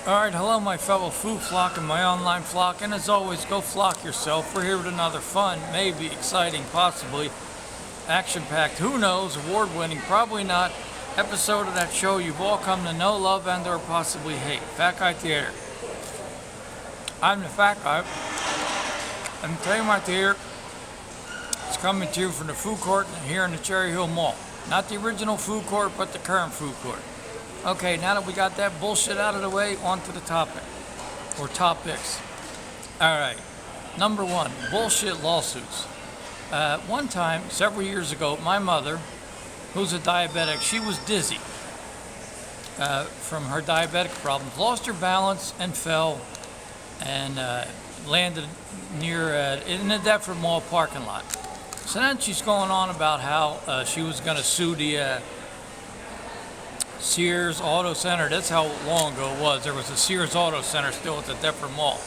Alright, hello my fellow food flock and my online flock, and as always, go flock yourself. We're here with another fun, maybe exciting, possibly action-packed, who knows, award-winning, probably not, episode of that show you've all come to know, love, and or possibly hate. Fat Guy Theater. I'm the Fat Guy. I'm telling you right here, it's coming to you from the food court here in the Cherry Hill Mall. Not the original food court, but the current food court. Okay, now that we got that bullshit out of the way, on to the topic, or topics. Alright, number one, bullshit lawsuits. One time, several years ago, my mother, who's a diabetic, she was dizzy from her diabetic problems, lost her balance and fell and landed near in the Deptford Mall parking lot. So then she's going on about how she was going to sue the Sears Auto Center. That's how long ago it was. There was a Sears Auto Center still at the Deptford Mall.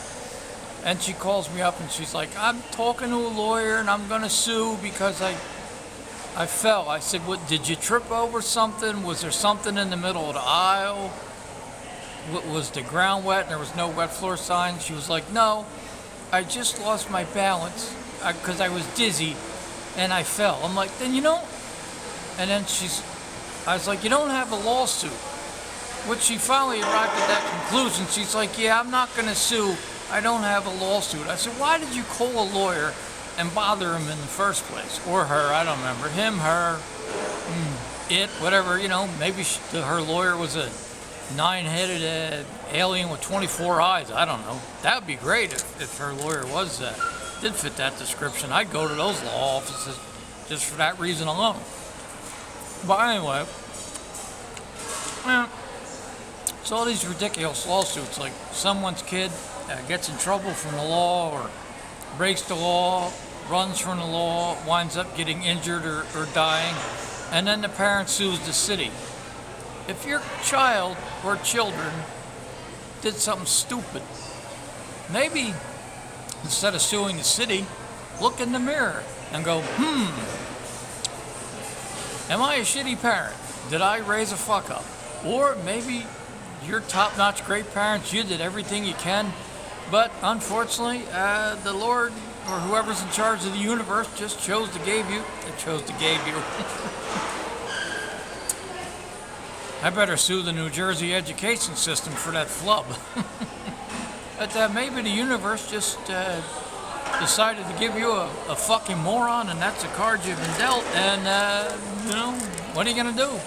And she calls me up and she's like, I'm talking to a lawyer and I'm going to sue because I fell. I said, what, did you trip over something? Was there something in the middle of the aisle? Was the ground wet and there was no wet floor sign? She was like, no, I just lost my balance because I was dizzy and I fell. I'm like, then you know. And then I was like, you don't have a lawsuit. Which she finally arrived at that conclusion. She's like, yeah, I'm not going to sue. I don't have a lawsuit. I said, why did you call a lawyer and bother him in the first place? Or her, I don't remember. Him, her, it, whatever, you know. Maybe her lawyer was a 9-headed alien with 24 eyes. I don't know. That would be great if her lawyer was did fit that description. I'd go to those law offices just for that reason alone. But anyway, it's all these ridiculous lawsuits, like someone's kid gets in trouble from the law or breaks the law, runs from the law, winds up getting injured or dying, and then the parent sues the city. If your child or children did something stupid, maybe instead of suing the city, look in the mirror and go, am I a shitty parent? Did I raise a fuck up? Or maybe you're top-notch great parents, you did everything you can, but unfortunately, the Lord or whoever's in charge of the universe just chose to give you. I better sue the New Jersey education system for that flub. But maybe the universe just decided to give you a fucking moron, and that's a card you've been dealt, and what are you gonna do?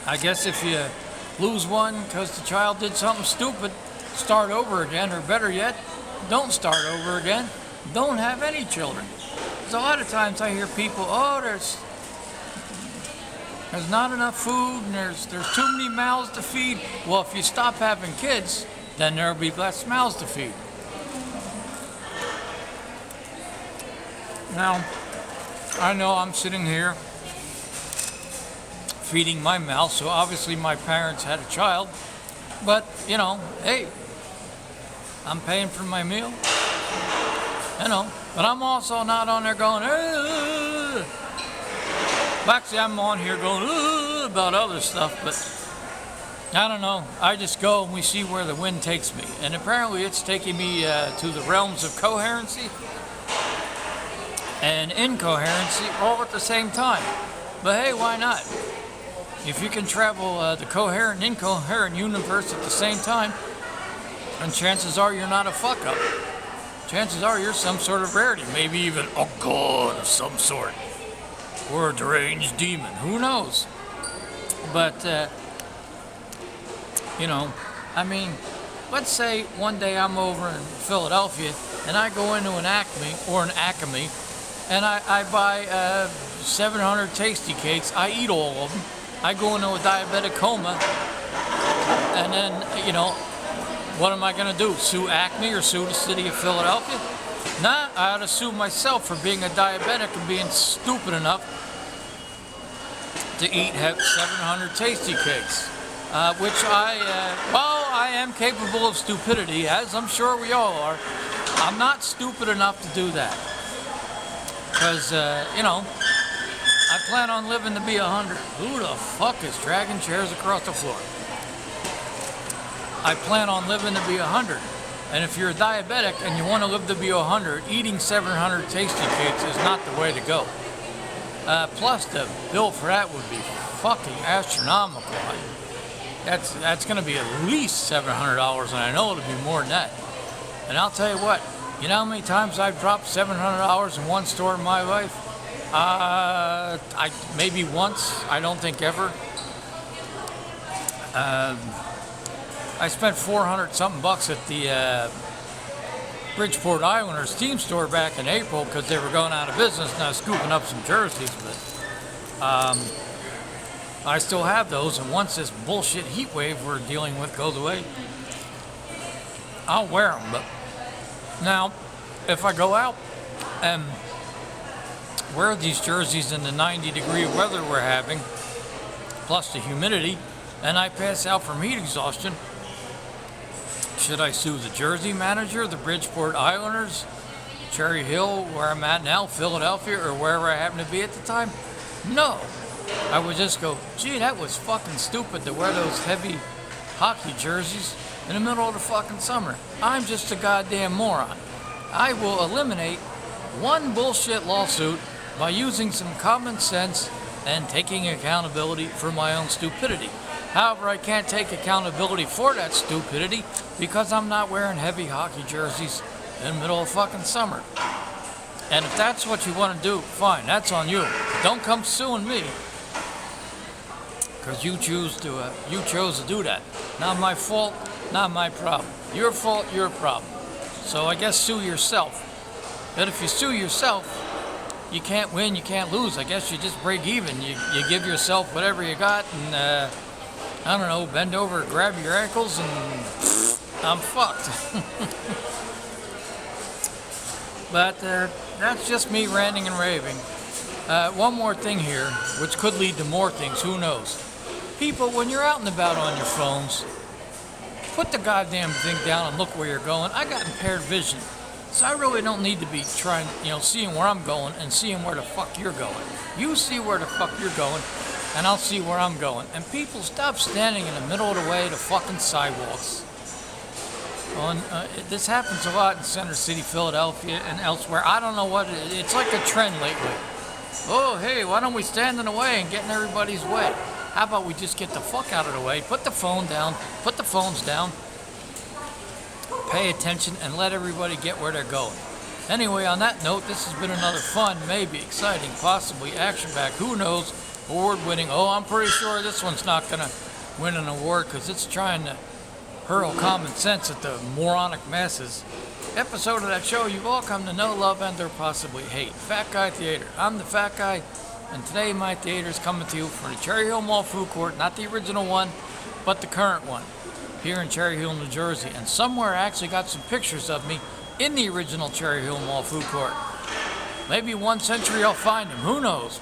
I guess if you lose one because the child did something stupid, start over again, or better yet, don't start over again. Don't have any children. Because a lot of times I hear people, there's not enough food and there's too many mouths to feed. Well, if you stop having kids, then there'll be less mouths to feed. Now, I know I'm sitting here feeding my mouth, so obviously my parents had a child, but, hey, I'm paying for my meal, but I'm also not on there going, actually I'm on here going, about other stuff, but I don't know, I just go and we see where the wind takes me, and apparently it's taking me to the realms of coherency and incoherency all at the same time, but hey, why not? If you can travel the coherent and incoherent universe at the same time, then chances are you're not a fuck-up. Chances are you're some sort of rarity, maybe even a god of some sort, or a deranged demon, who knows? But, let's say one day I'm over in Philadelphia, and I go into an Acme, and I buy 700 tasty cakes, I eat all of them, I go into a diabetic coma, and then, what am I going to do? Sue Acme or sue the city of Philadelphia? Nah, I ought to sue myself for being a diabetic and being stupid enough to eat 700 tasty cakes, which I am capable of stupidity, as I'm sure we all are. I'm not stupid enough to do that. Because, I plan on living to be 100. Who the fuck is dragging chairs across the floor? I plan on living to be 100. And if you're a diabetic and you want to live to be 100, eating 700 tasty cakes is not the way to go. Plus, the bill for that would be fucking astronomical. That's going to be at least $700, and I know it'll be more than that. And I'll tell you what, you know how many times I've dropped $700 in one store in my life? Maybe once. I don't think ever. I spent 400 something bucks at the Bridgeport Islanders team store back in April because they were going out of business, and I was scooping up some jerseys. But I still have those, and once this bullshit heat wave we're dealing with goes away, I'll wear them. But now, if I go out and wear these jerseys in the 90-degree weather we're having, plus the humidity, and I pass out from heat exhaustion, should I sue the jersey manager, the Bridgeport Islanders, Cherry Hill, where I'm at now, Philadelphia, or wherever I happen to be at the time? No. I would just go, gee, that was fucking stupid to wear those heavy hockey jerseys in the middle of the fucking summer. I'm just a goddamn moron. I will eliminate one bullshit lawsuit by using some common sense and taking accountability for my own stupidity. However, I can't take accountability for that stupidity because I'm not wearing heavy hockey jerseys in the middle of fucking summer. And if that's what you want to do, fine, that's on you. Don't come suing me because you chose to do that. Not my fault, not my problem. Your fault, your problem. So I guess sue yourself. But if you sue yourself, you can't win, you can't lose. I guess you just break even. You give yourself whatever you got and I don't know, bend over, grab your ankles, and I'm fucked. But that's just me ranting and raving. One more thing here, which could lead to more things, who knows. People, when you're out and about on your phones, put the goddamn thing down and look where you're going. I got impaired vision, so I really don't need to be trying, seeing where I'm going and seeing where the fuck you're going. You see where the fuck you're going, and I'll see where I'm going. And people, stop standing in the middle of the way to fucking sidewalks. This happens a lot in Center City, Philadelphia, and elsewhere. I don't know what it's like a trend lately. Oh, hey, why don't we stand in the way and get in everybody's way? How about we just get the fuck out of the way, put the phone down, put the phones down, pay attention, and let everybody get where they're going. Anyway, on that note, this has been another fun, maybe exciting, possibly action-packed, who knows, award-winning. Oh, I'm pretty sure this one's not going to win an award because it's trying to hurl common sense at the moronic masses. Episode of that show you've all come to know, love, and or possibly hate. Fat Guy Theater. I'm the Fat Guy, and today my theater is coming to you from the Cherry Hill Mall food court, not the original one, but the current one, here in Cherry Hill, New Jersey. And somewhere I actually got some pictures of me in the original Cherry Hill Mall food court. Maybe one century I'll find them, who knows?